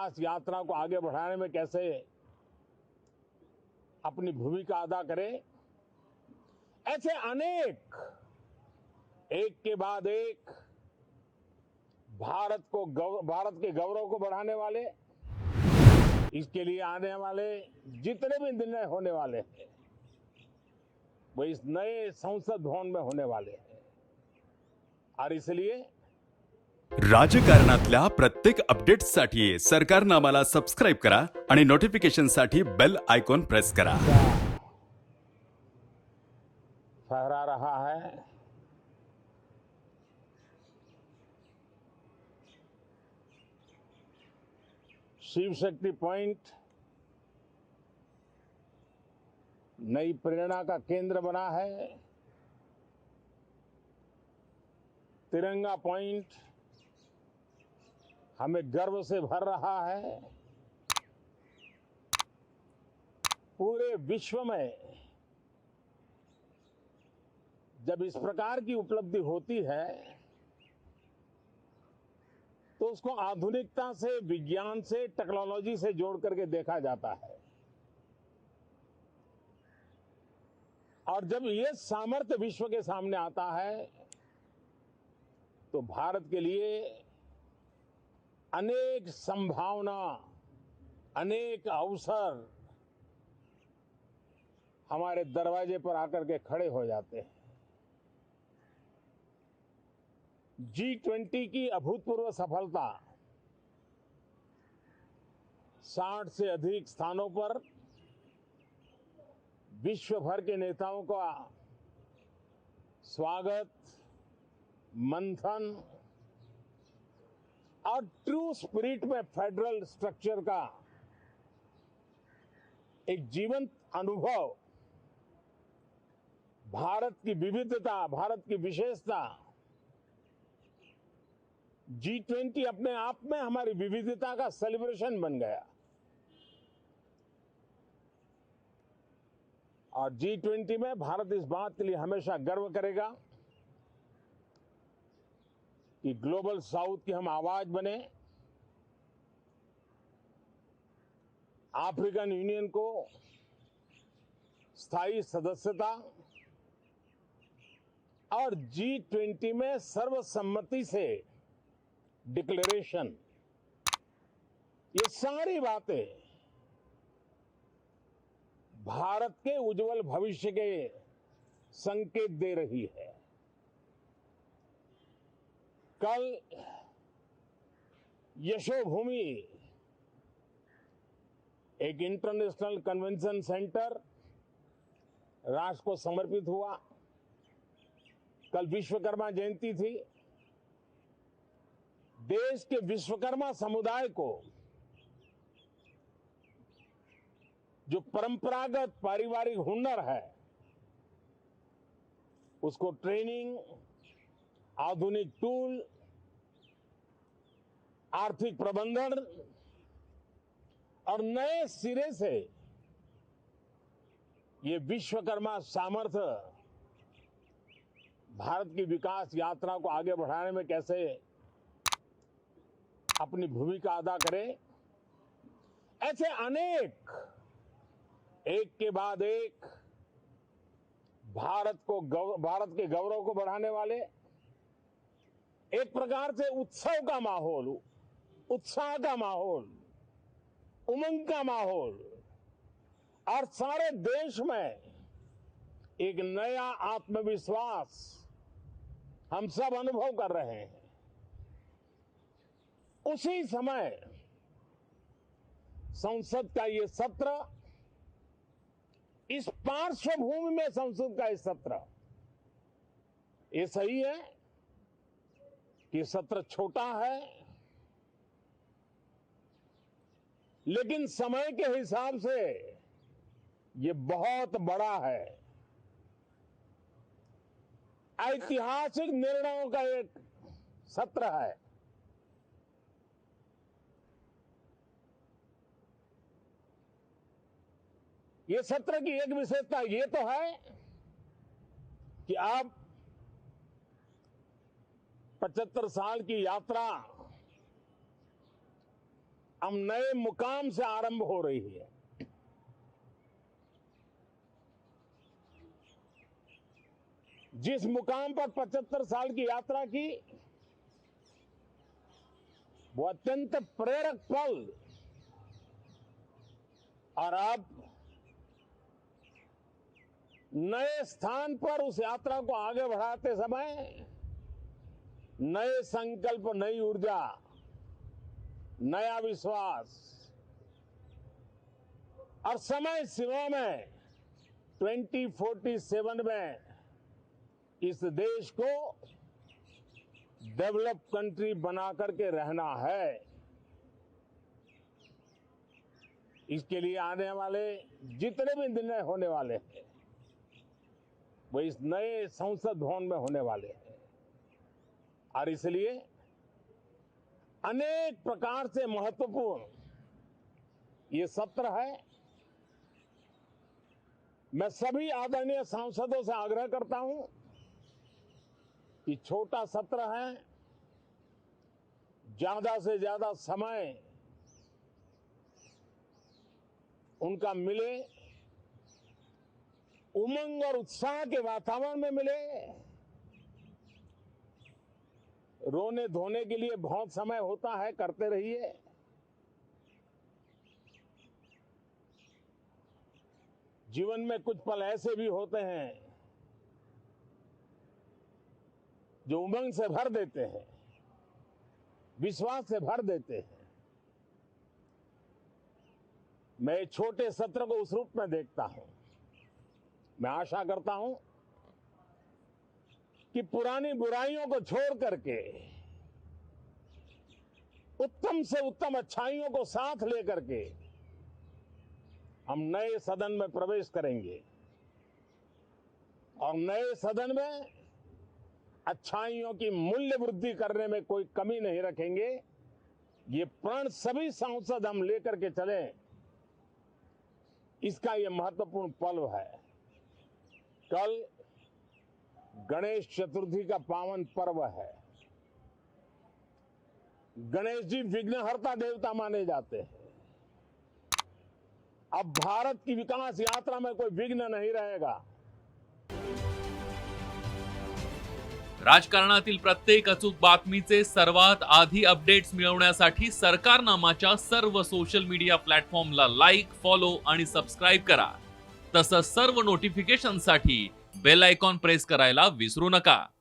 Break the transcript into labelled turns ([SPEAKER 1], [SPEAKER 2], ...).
[SPEAKER 1] विकास यात्रा को आगे बढ़ाने में कैसे अपनी भूमिका अदा करे, ऐसे अनेक एक के बाद एक भारत के गौरव को बढ़ाने वाले, इसके लिए आने वाले जितने भी निर्णय होने वाले हैं वो इस नए संसद भवन में होने वाले हैं। और इसलिए
[SPEAKER 2] राजकारणातल्या प्रत्येक अपडेट्ससाठी सरकारनामाला सबस्क्राइब करा आणि नोटिफिकेशनसाठी बेल आयकॉन प्रेस करा।
[SPEAKER 1] फहरा रहा है शिव शक्ति पॉइंट नई प्रेरणा का केंद्र बना है। तिरंगा पॉइंट हमें गर्व से भर रहा है। पूरे विश्व में जब इस प्रकार की उपलब्धि होती है तो उसको आधुनिकता से, विज्ञान से, टेक्नोलॉजी से जोड़ करके देखा जाता है। और जब ये सामर्थ्य विश्व के सामने आता है तो भारत के लिए अनेक संभावना, अनेक अवसर हमारे दरवाजे पर आकर के खड़े हो जाते हैं। G20 की अभूतपूर्व सफलता 60 से अधिक स्थानों पर विश्व भर के नेताओं का स्वागत, मंथन और ट्रू स्पिरिट में फेडरल स्ट्रक्चर का एक जीवंत अनुभव, भारत की विविधता, भारत की विशेषता, G20 अपने आप में हमारी विविधता का सेलिब्रेशन बन गया। और G20 में भारत इस बात के लिए हमेशा गर्व करेगा कि ग्लोबल साउथ की हम आवाज बने, अफ्रीकन यूनियन को स्थायी सदस्यता और G20 में सर्वसम्मति से डिक्लेरेशन, ये सारी बातें भारत के उज्जवल भविष्य के संकेत दे रही है। कल यशोभूमि एक इंटरनेशनल कन्वेंशन सेंटर राष्ट्र को समर्पित हुआ। कल विश्वकर्मा जयंती थी। देश के विश्वकर्मा समुदाय को जो परंपरागत पारिवारिक हुनर है उसको ट्रेनिंग, आधुनिक टूल, आर्थिक प्रबंधन और नए सिरे से ये विश्वकर्मा सामर्थ्य भारत की विकास यात्रा को आगे बढ़ाने में कैसे अपनी भूमिका अदा करे, ऐसे अनेक एक के बाद एक भारत के गौरव को बढ़ाने वाले, एक प्रकार से उत्सव का माहौल, उत्साह का माहौल, उमंग का माहौल और सारे देश में एक नया आत्मविश्वास हम सब अनुभव कर रहे हैं। उसी समय संसद का ये सत्र, इस पार्श्वभूमि में संसद का ये सत्र, ये सही है कि सत्र छोटा है, लेकिन समय के हिसाब से ये बहुत बड़ा है। ऐतिहासिक निर्णयों का एक सत्र है। ये सत्र की एक विशेषता ये तो है कि आप 75 साल की यात्रा हम नए मुकाम से आरंभ हो रही है। जिस मुकाम पर 75 साल की यात्रा की, वो अत्यंत प्रेरक पल, और अब नए स्थान पर उस यात्रा को आगे बढ़ाते समय नए संकल्प, नई ऊर्जा, नया विश्वास और समय सीमा में 2047 में इस देश को डेवलप कंट्री बना करके रहना है। इसके लिए आने वाले जितने भी निर्णय होने वाले हैं वो इस नए संसद भवन में होने वाले हैं, और इसलिए अनेक प्रकार से महत्वपूर्ण ये सत्र है। मैं सभी आदरणीय सांसदों से आग्रह करता हूं कि छोटा सत्र है, ज्यादा से ज्यादा समय उनका मिले, उमंग और उत्साह के वातावरण में मिले। रोने धोने के लिए बहुत समय होता है, करते रहिए। जीवन में कुछ पल ऐसे भी होते हैं जो उमंग से भर देते हैं, विश्वास से भर देते हैं। मैं छोटे सत्र को उस रूप में देखता हूं। मैं आशा करता हूं कि पुरानी बुराइयों को छोड़ करके उत्तम से उत्तम अच्छाइयों को साथ लेकर के हम नए सदन में प्रवेश करेंगे, और नए सदन में अच्छाइयों की मूल्य वृद्धि करने में कोई कमी नहीं रखेंगे। ये प्रण सभी सांसद हम लेकर के चले, इसका ये महत्वपूर्ण पल है। कल गणेश चतुर्थी का पावन पर्व है। गणेश जी विघ्नहर्ता देवता माने जाते हैं। अब भारत की विकास यात्रा में कोई विघ्न नहीं रहेगा।
[SPEAKER 3] राजकारणातील प्रत्येक अचूक बातमीचे सर्वात आधी अपडेट्स मिळवण्यासाठी सरकारनामाच्या सर्व सोशल मीडिया प्लॅटफॉर्मला लाईक, फॉलो आणि सबस्क्राईब करा। तसंच सर्व नोटिफिकेशनसाठी बेल आयकॉन प्रेस करायला विसरू नका।